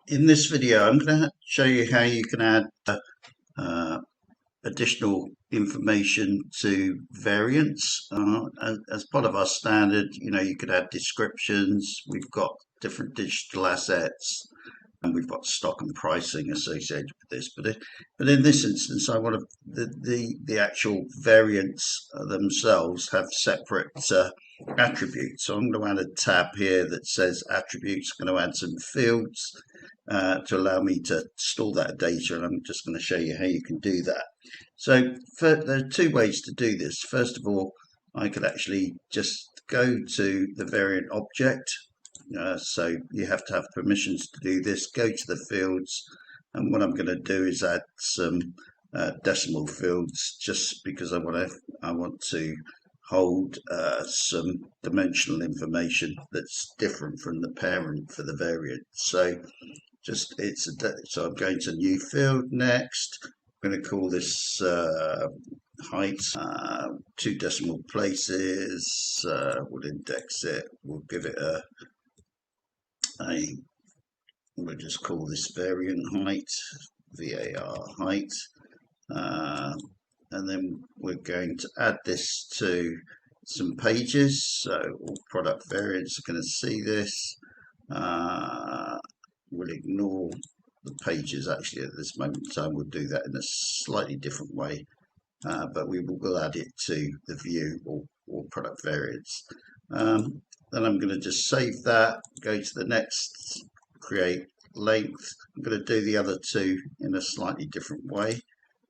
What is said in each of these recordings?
In this video, I'm going to show you how you can add uh, additional information to variants. As part of our standard, you could add descriptions. We've got different digital assets, and we've got stock and pricing associated with this. But in this instance, I want the actual variants themselves have separate attributes. So I'm going to add a tab here that says attributes. I'm going to add some fields to allow me to store that data, and I'm just going to show you how you can do that. So there are two ways to do this. First of all, I could actually just go to the variant object. So you have to have permissions to do this. Go to the fields, and what I'm going to do is add some decimal fields, just because I want to hold some dimensional information that's different from the parent for the variant. So so I'm going to new field next. I'm going to call this height, 2 decimal places. We'll index it. We'll give it we'll just call this variant height, VAR height. And then we're going to add this to some pages. So all product variants are going to see this. We'll ignore the pages actually at this moment in time. We'll do that in a slightly different way, but we will add it to the view or product variants. Then I'm going to just save that, go to the next, create length. I'm going to do the other two in a slightly different way.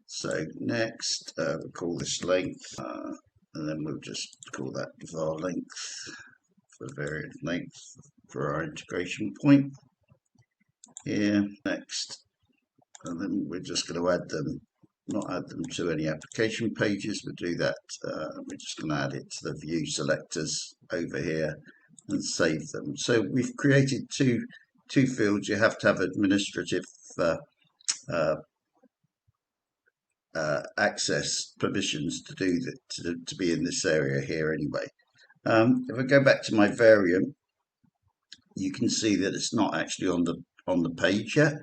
So next, we'll call this length, and then we'll just call that var length for variant length for our integration point. Here, next, and then we're just going to add them, not add them to any application pages. We'll do that. We're just going to add it to the view selectors over here and save them. So we've created two fields. You have to have administrative access permissions to do that, to be in this area here anyway. If I go back to my variant, you can see that it's not actually on the page yet.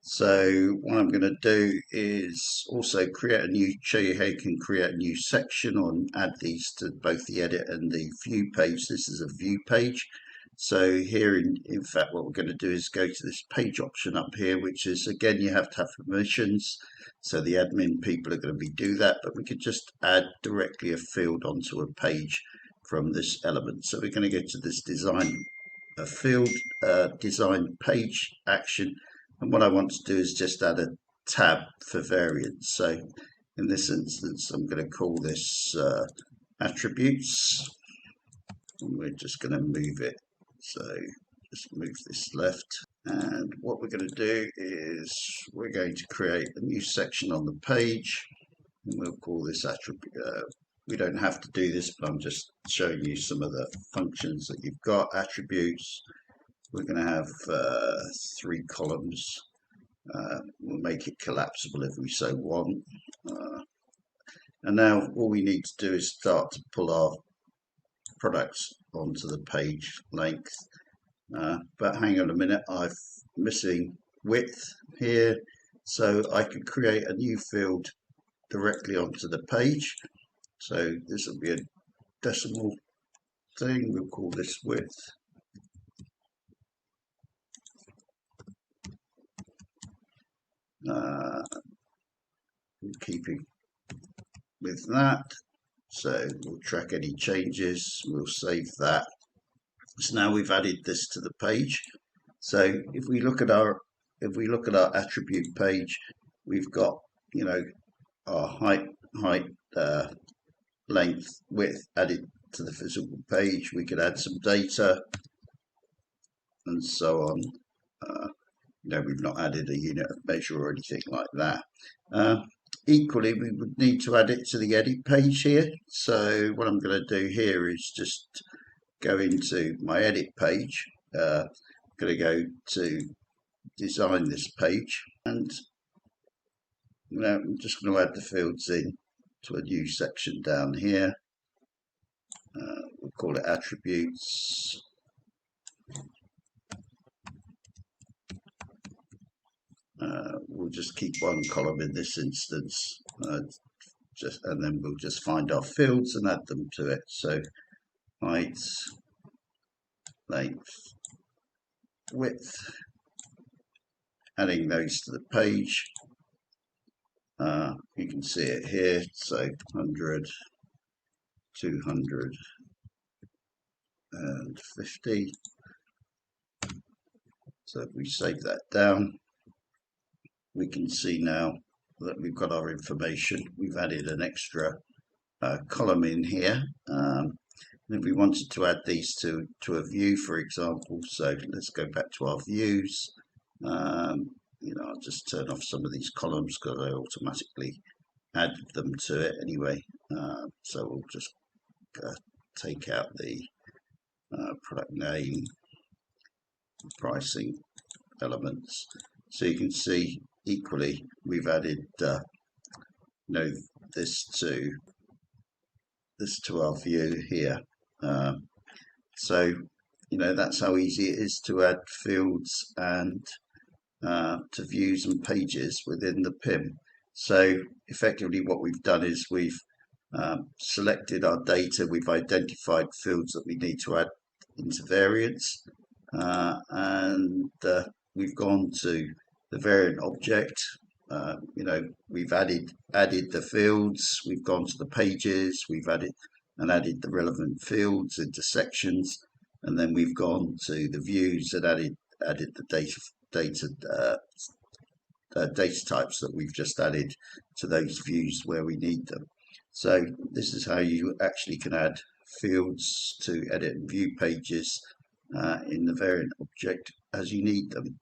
So what I'm going to do is also show you how you can create a new section or add these to both the edit and the view page. This is a view page. So here, in fact, what we're going to do is go to this page option up here, which is, again, you have to have permissions. So the admin people are going to do that, but we could just add directly a field onto a page from this element. So we're going to go to this design field, design page action. And what I want to do is just add a tab for variants. So in this instance, I'm going to call this attributes. And we're just going to move it. So just move this left. And what we're going to do is we're going to create a new section on the page. And we'll call this attribute. We don't have to do this, but I'm just showing you some of the functions that you've got. Attributes. We're going to have 3 columns. We'll make it collapsible if we so want. And now all we need to do is start to pull our products onto the page length. But hang on a minute, I'm missing width here. So I could create a new field directly onto the page. So this will be a decimal thing. We'll call this width. Keeping with that, so we'll track any changes. We'll save that. So now we've added this to the page. So if we look at our attribute page, we've got our height, length, width added to the physical page. We could add some data and so on. We've not added a unit of measure or anything like that. Equally, we would need to add it to the edit page here. So what I'm going to do here is just go into my edit page. I'm going to go to design this page, and I'm just going to add the fields in to a new section down here. We'll call it attributes. we'll just keep one column in this instance, and then we'll just find our fields and add them to it. So height, length, width, adding those to the page. You can see it here, so 100, 250. So if we save that down, we can see now that we've got our information. We've added an extra column in here. And if we wanted to add these to a view, for example, so let's go back to our views. I'll just turn off some of these columns because I automatically add them to it anyway. So we'll just take out the product name, pricing elements. So you can see equally we've added this to our view here. So that's how easy it is to add fields and to views and pages within the PIM. So effectively what we've done is we've selected our data, we've identified fields that we need to add into variants, and we've gone to the variant object. We've added the fields, we've gone to the pages, we've added the relevant fields into sections, and then we've gone to the views and added the data types that we've just added to those views where we need them. So this is how you actually can add fields to edit and view pages in the variant object as you need them.